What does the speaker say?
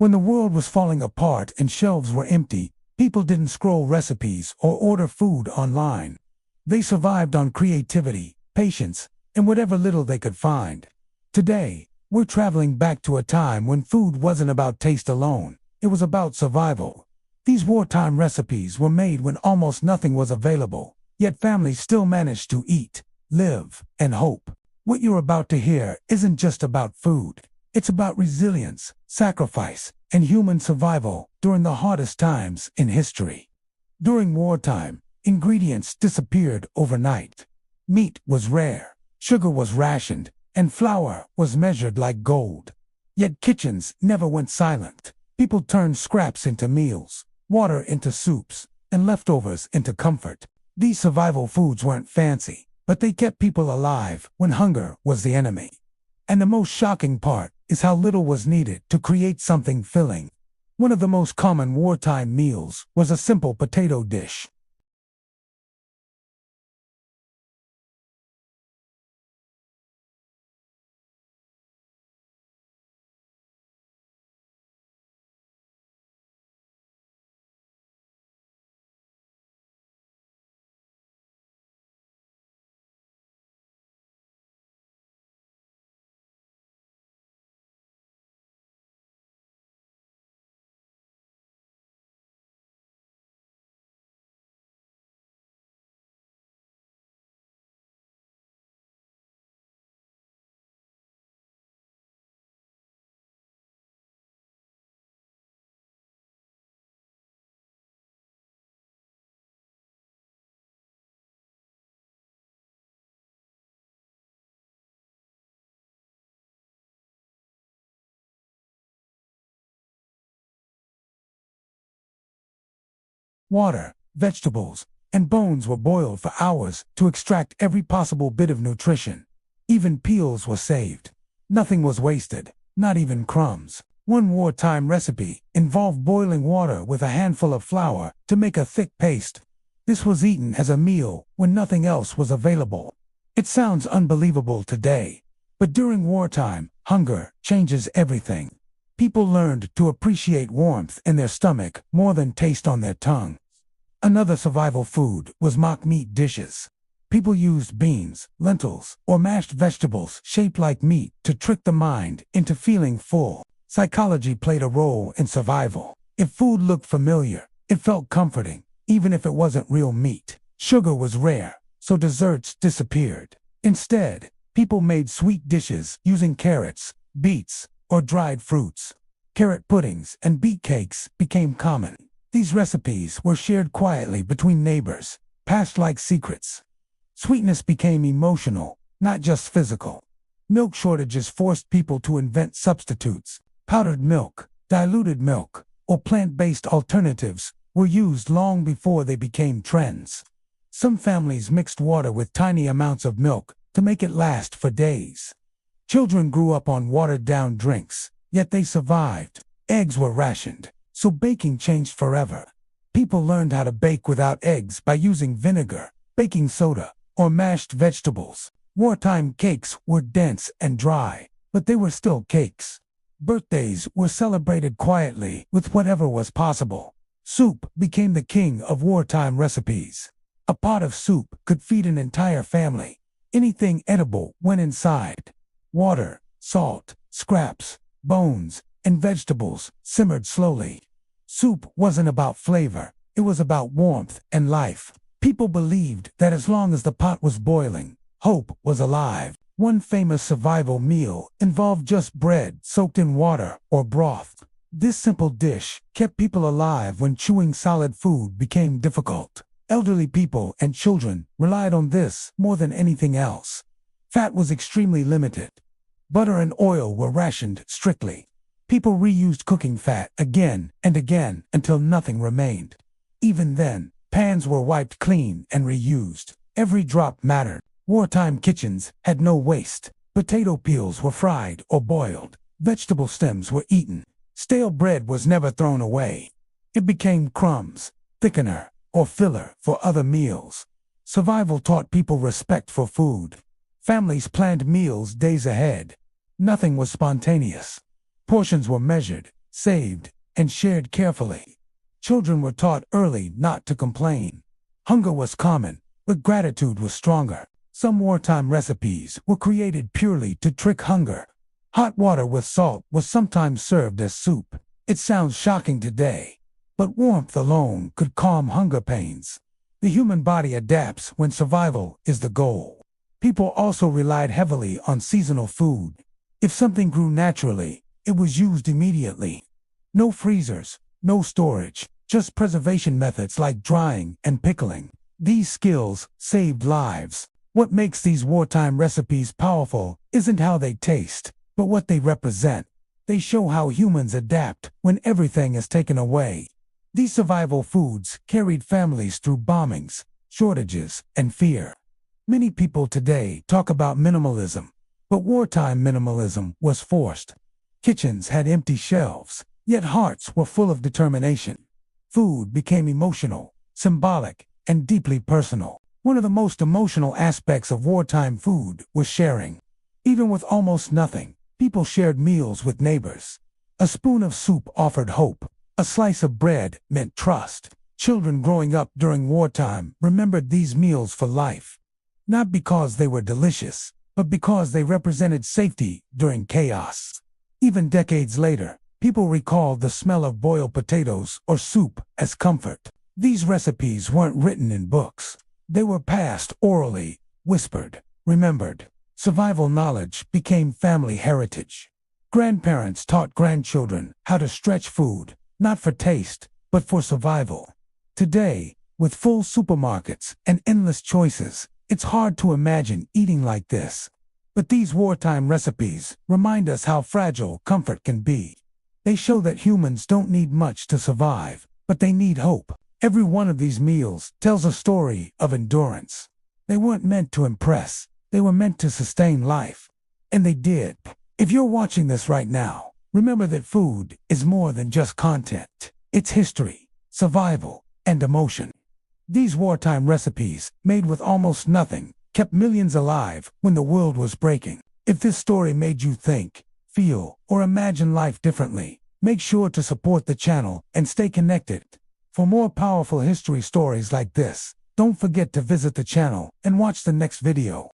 When the world was falling apart and shelves were empty, people didn't scroll recipes or order food online. They survived on creativity, patience, and whatever little they could find. Today, we're traveling back to a time when food wasn't about taste alone, it was about survival. These wartime recipes were made when almost nothing was available, yet families still managed to eat, live, and hope. What you're about to hear isn't just about food. It's about resilience, sacrifice, and human survival during the hardest times in history. During wartime, ingredients disappeared overnight. Meat was rare, sugar was rationed, and flour was measured like gold. Yet kitchens never went silent. People turned scraps into meals, water into soups, and leftovers into comfort. These survival foods weren't fancy, but they kept people alive when hunger was the enemy. And the most shocking part is how little was needed to create something filling. One of the most common wartime meals was a simple potato dish. Water, vegetables, and bones were boiled for hours to extract every possible bit of nutrition. Even peels were saved. Nothing was wasted, not even crumbs. One wartime recipe involved boiling water with a handful of flour to make a thick paste. This was eaten as a meal when nothing else was available. It sounds unbelievable today, but during wartime, hunger changes everything. People learned to appreciate warmth in their stomach more than taste on their tongue. Another survival food was mock meat dishes. People used beans, lentils, or mashed vegetables shaped like meat to trick the mind into feeling full. Psychology played a role in survival. If food looked familiar, it felt comforting, even if it wasn't real meat. Sugar was rare, so desserts disappeared. Instead, people made sweet dishes using carrots, beets, or dried fruits. Carrot puddings and beet cakes became common. These recipes were shared quietly between neighbors, passed like secrets. Sweetness became emotional, not just physical. Milk shortages forced people to invent substitutes. Powdered milk, diluted milk, or plant-based alternatives were used long before they became trends. Some families mixed water with tiny amounts of milk to make it last for days. Children grew up on watered-down drinks, yet they survived. Eggs were rationed, so baking changed forever. People learned how to bake without eggs by using vinegar, baking soda, or mashed vegetables. Wartime cakes were dense and dry, but they were still cakes. Birthdays were celebrated quietly with whatever was possible. Soup became the king of wartime recipes. A pot of soup could feed an entire family. Anything edible went inside. Water, salt, scraps, bones, and vegetables simmered slowly. Soup wasn't about flavor, it was about warmth and life. People believed that as long as the pot was boiling, hope was alive. One famous survival meal involved just bread soaked in water or broth. This simple dish kept people alive when chewing solid food became difficult. Elderly people and children relied on this more than anything else. Fat was extremely limited. Butter and oil were rationed strictly. People reused cooking fat again and again until nothing remained. Even then, pans were wiped clean and reused. Every drop mattered. Wartime kitchens had no waste. Potato peels were fried or boiled. Vegetable stems were eaten. Stale bread was never thrown away. It became crumbs, thickener, or filler for other meals. Survival taught people respect for food. Families planned meals days ahead. Nothing was spontaneous. Portions were measured, saved, and shared carefully. Children were taught early not to complain. Hunger was common, but gratitude was stronger. Some wartime recipes were created purely to trick hunger. Hot water with salt was sometimes served as soup. It sounds shocking today, but warmth alone could calm hunger pains. The human body adapts when survival is the goal. People also relied heavily on seasonal food. If something grew naturally, it was used immediately. No freezers, no storage, just preservation methods like drying and pickling. These skills saved lives. What makes these wartime recipes powerful isn't how they taste, but what they represent. They show how humans adapt when everything is taken away. These survival foods carried families through bombings, shortages, and fear. Many people today talk about minimalism, but wartime minimalism was forced. Kitchens had empty shelves, yet hearts were full of determination. Food became emotional, symbolic, and deeply personal. One of the most emotional aspects of wartime food was sharing. Even with almost nothing, people shared meals with neighbors. A spoon of soup offered hope. A slice of bread meant trust. Children growing up during wartime remembered these meals for life. Not because they were delicious, but because they represented safety during chaos. Even decades later, people recall the smell of boiled potatoes or soup as comfort. These recipes weren't written in books. They were passed orally, whispered, remembered. Survival knowledge became family heritage. Grandparents taught grandchildren how to stretch food, not for taste, but for survival. Today, with full supermarkets and endless choices, it's hard to imagine eating like this. But these wartime recipes remind us how fragile comfort can be. They show that humans don't need much to survive, but they need hope. Every one of these meals tells a story of endurance. They weren't meant to impress. They were meant to sustain life. And they did. If you're watching this right now, remember that food is more than just content. It's history, survival, and emotion. These wartime recipes, made with almost nothing, kept millions alive when the world was breaking. If this story made you think, feel, or imagine life differently, make sure to support the channel and stay connected. For more powerful history stories like this, don't forget to visit the channel and watch the next video.